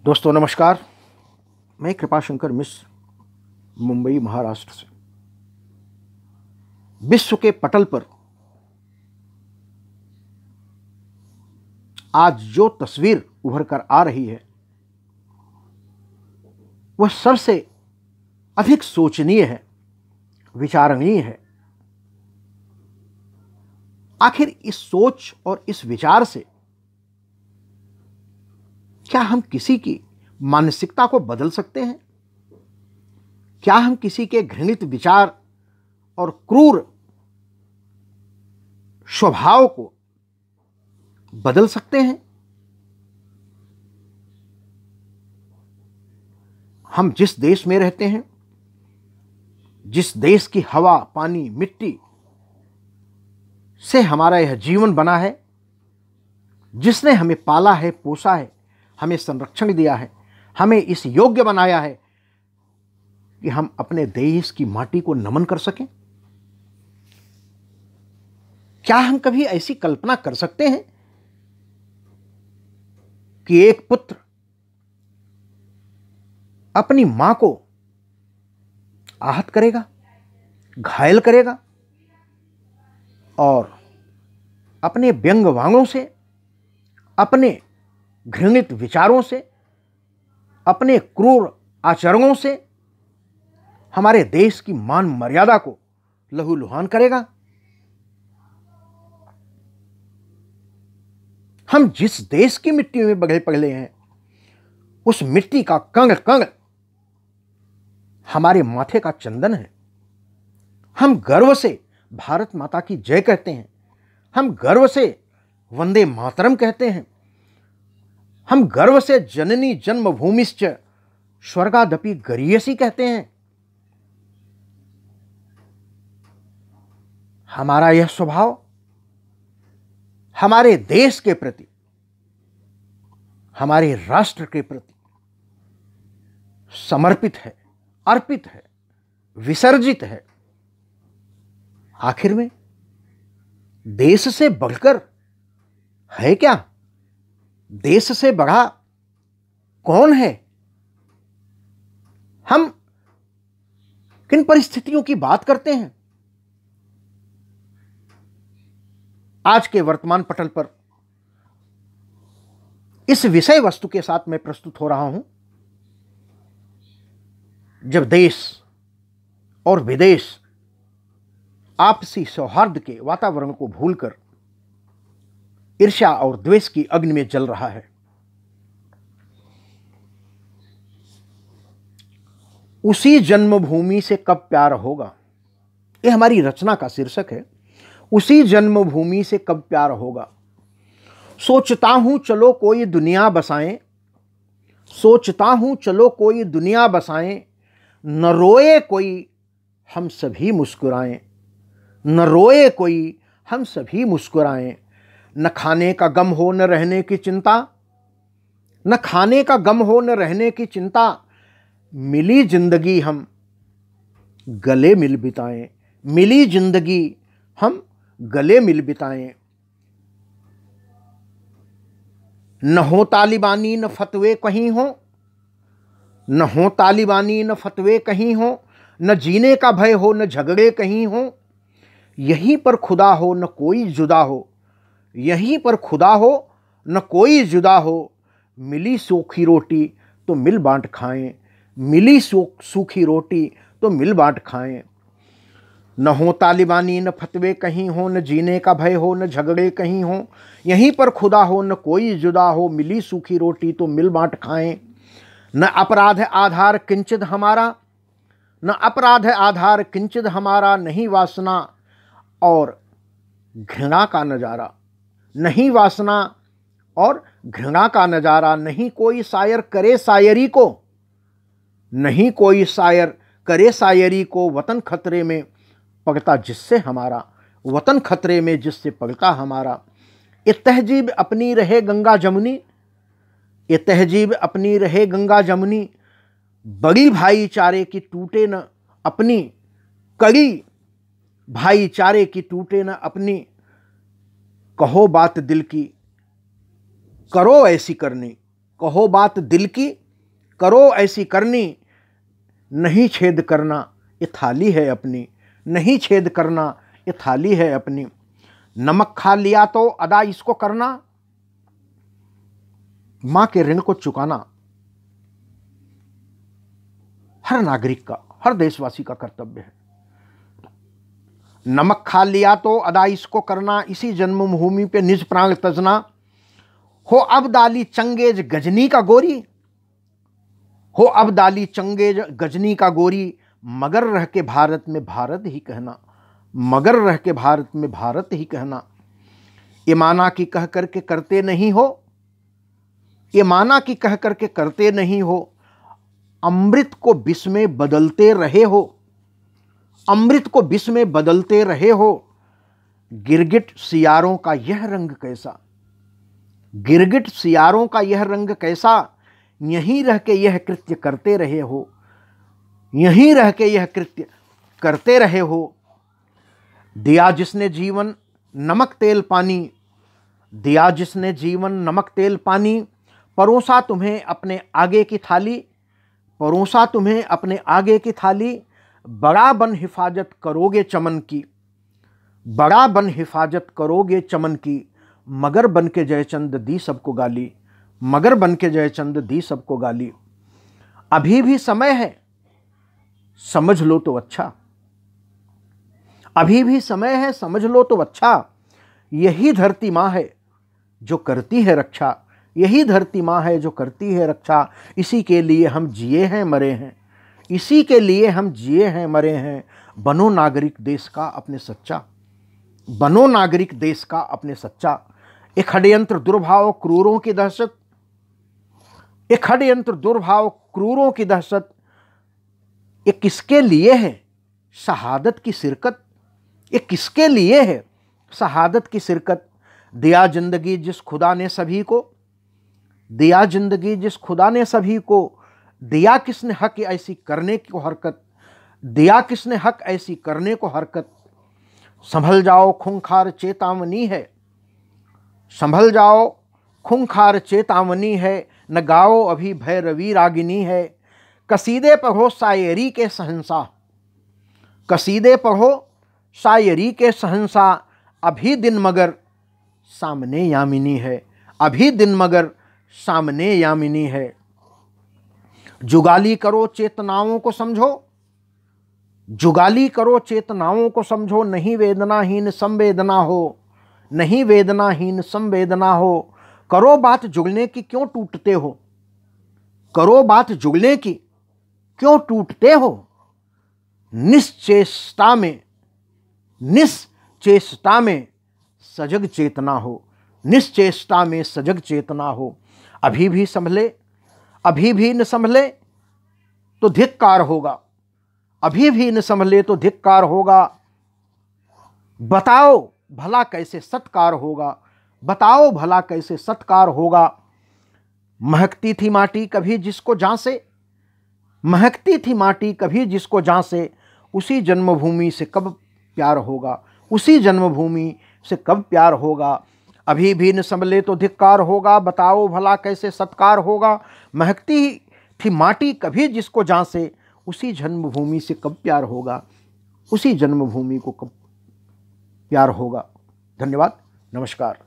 दोस्तों नमस्कार। मैं कृपाशंकर मिश्र मुंबई महाराष्ट्र से। विश्व के पटल पर आज जो तस्वीर उभर कर आ रही है वह सबसे अधिक सोचनीय है, विचारणीय है। आखिर इस सोच और इस विचार से क्या हम किसी की मानसिकता को बदल सकते हैं? क्या हम किसी के घृणित विचार और क्रूर स्वभाव को बदल सकते हैं? हम जिस देश में रहते हैं, जिस देश की हवा, पानी, मिट्टी से हमारा यह जीवन बना है, जिसने हमें पाला है, पोसा है, हमें संरक्षण दिया है, हमें इस योग्य बनाया है कि हम अपने देश की माटी को नमन कर सकें। क्या हम कभी ऐसी कल्पना कर सकते हैं कि एक पुत्र अपनी मां को आहत करेगा, घायल करेगा और अपने व्यंग वांगों से, अपने घृणित विचारों से, अपने क्रूर आचरणों से हमारे देश की मान मर्यादा को लहूलुहान करेगा? हम जिस देश की मिट्टी में बगले पगले हैं, उस मिट्टी का कण कण हमारे माथे का चंदन है। हम गर्व से भारत माता की जय कहते हैं, हम गर्व से वंदे मातरम कहते हैं, हम गर्व से जननी जन्मभूमिश्च स्वर्गादपि गरीयसी कहते हैं। हमारा यह स्वभाव हमारे देश के प्रति, हमारे राष्ट्र के प्रति समर्पित है, अर्पित है, विसर्जित है। आखिर में देश से बढ़कर है क्या? देश से बड़ा कौन है? हम किन परिस्थितियों की बात करते हैं? आज के वर्तमान पटल पर इस विषय वस्तु के साथ मैं प्रस्तुत हो रहा हूं। जब देश और विदेश आपसी सौहार्द के वातावरण को भूलकर ईर्ष्या और द्वेष की अग्नि में जल रहा है, उसी जन्मभूमि से कब प्यार होगा, यह हमारी रचना का शीर्षक है। उसी जन्मभूमि से कब प्यार होगा। सोचता हूं चलो कोई दुनिया बसाएं, सोचता हूं चलो कोई दुनिया बसाएं, न रोए कोई हम सभी मुस्कुराएं, न रोए कोई हम सभी मुस्कुराएं। न खाने का गम हो न रहने की चिंता, न खाने का गम हो न रहने की चिंता, मिली जिंदगी हम गले मिल बिताएं, मिली जिंदगी हम गले मिल बिताएं। न हो तालिबानी न फतवे कहीं हो, न हो तालिबानी न फतवे कहीं हो, न जीने का भय हो न झगड़े कहीं हो, यहीं पर खुदा हो न कोई जुदा हो, यहीं पर खुदा हो न कोई जुदा हो। मिली सूखी रोटी तो मिल बांट खाएं, मिली सूखी रोटी तो मिल बांट खाएं। न हो तालिबानी न फतवे कहीं हो, न जीने का भय हो न झगड़े कहीं हो, यहीं पर खुदा हो न कोई जुदा हो, मिली सूखी रोटी तो मिल बांट खाएं। न अपराध आधार किंचित हमारा, न अपराध आधार किंचित हमारा, नहीं वासना और घृणा का नजारा, नहीं वासना और घृणा का नजारा। नहीं कोई शायर करे शायरी को, नहीं कोई शायर करे शायरी को, वतन खतरे में पड़ता जिससे हमारा, वतन खतरे में जिससे पड़ता हमारा। ये तहजीब अपनी रहे गंगा जमुनी, ये तहजीब अपनी रहे गंगा जमुनी, बड़ी भाईचारे की टूटे न अपनी, कड़ी भाईचारे की टूटे न अपनी। कहो बात दिल की, करो ऐसी करनी, कहो बात दिल की, करो ऐसी करनी, नहीं छेद करना ये थाली है अपनी, नहीं छेद करना ये थाली है अपनी। नमक खा लिया तो अदा इसको करना, मां के ऋण को चुकाना हर नागरिक का, हर देशवासी का कर्तव्य है। नमक खा लिया तो अदा इसको करना, इसी जन्मभूमि पे निज प्राण तजना, हो अब दाली चंगेज गजनी का गोरी, हो अब दाली चंगेज गजनी का गोरी, मगर रह के भारत में भारत ही कहना, मगर रह के भारत में भारत ही कहना। ये माना कि कह करके करते नहीं हो, ये माना कि कह करके करते नहीं हो, अमृत को विष में बदलते रहे हो, अमृत को विष में बदलते रहे हो। गिरगिट सियारों का यह रंग कैसा, गिरगिट सियारों का यह रंग कैसा, यहीं रह के यह कृत्य करते रहे हो, यहीं रह के यह कृत्य करते रहे हो। दिया जिसने जीवन नमक तेल पानी, दिया जिसने जीवन नमक तेल पानी, परोसा तुम्हें अपने आगे की थाली, परोसा तुम्हें अपने आगे की थाली। बड़ा बन हिफाजत करोगे चमन की, बड़ा बन हिफाजत करोगे चमन की, मगर बन के जयचंद दी सबको गाली, मगर बन के जयचंद दी सबको गाली। अभी भी समय है समझ लो तो अच्छा, अभी भी समय है समझ लो तो अच्छा। यही धरती माँ है जो करती है रक्षा, यही धरती माँ है जो करती है रक्षा। इसी के लिए हम जिए हैं मरे हैं, इसी के लिए हम जिए हैं मरे हैं। बनो नागरिक देश का अपने सच्चा, बनो नागरिक देश का अपने सच्चा। एक षड्यंत्र दुर्भाव क्रूरों की दहशत, एक षड्यंत्र दुर्भाव क्रूरों की दहशत, ये किसके लिए है शहादत की शिरकत, ये किसके लिए है शहादत की शिरकत। दिया जिंदगी जिस खुदा ने सभी को, दिया जिंदगी जिस खुदा ने सभी को, दिया किसने हक ऐसी करने को हरकत, दिया किसने हक ऐसी करने को हरकत। संभल जाओ खूंखार चेतावनी है, संभल जाओ खूंखार चेतावनी है, न गाओ अभी भैरवी रागिनी है। कसीदे पढ़ो शायरी के शहंशाह, कसीदे पढ़ो शायरी के शहंशाह, अभी दिन मगर सामने यामिनी है, अभी दिन मगर सामने यामिनी है। जुगाली करो चेतनाओं को समझो, जुगाली करो चेतनाओं को समझो, नहीं वेदनाहीन संवेदना हो, नहीं वेदनाहीन संवेदना हो। करो बात जुगलने की क्यों टूटते हो, करो बात जुगलने की क्यों टूटते हो। निश्चेष्टा में, निश्चेष्टा में सजग चेतना हो, निश्चेष्टा में सजग चेतना हो। अभी भी संभले, अभी भी न संभले तो धिक्कार होगा, अभी भी न संभले तो धिक्कार होगा। बताओ भला कैसे सत्कार होगा, बताओ भला कैसे सत्कार होगा। महकती थी माटी कभी जिसको जांसे, महकती थी माटी कभी जिसको जांसे, उसी जन्मभूमि से कब प्यार होगा, उसी जन्मभूमि से कब प्यार होगा। अभी भी न संभले तो धिक्कार होगा, बताओ भला कैसे सत्कार होगा। महकती थी माटी कभी जिसको जांसे, उसी जन्मभूमि से कब प्यार होगा, उसी जन्मभूमि को कब प्यार होगा। धन्यवाद, नमस्कार।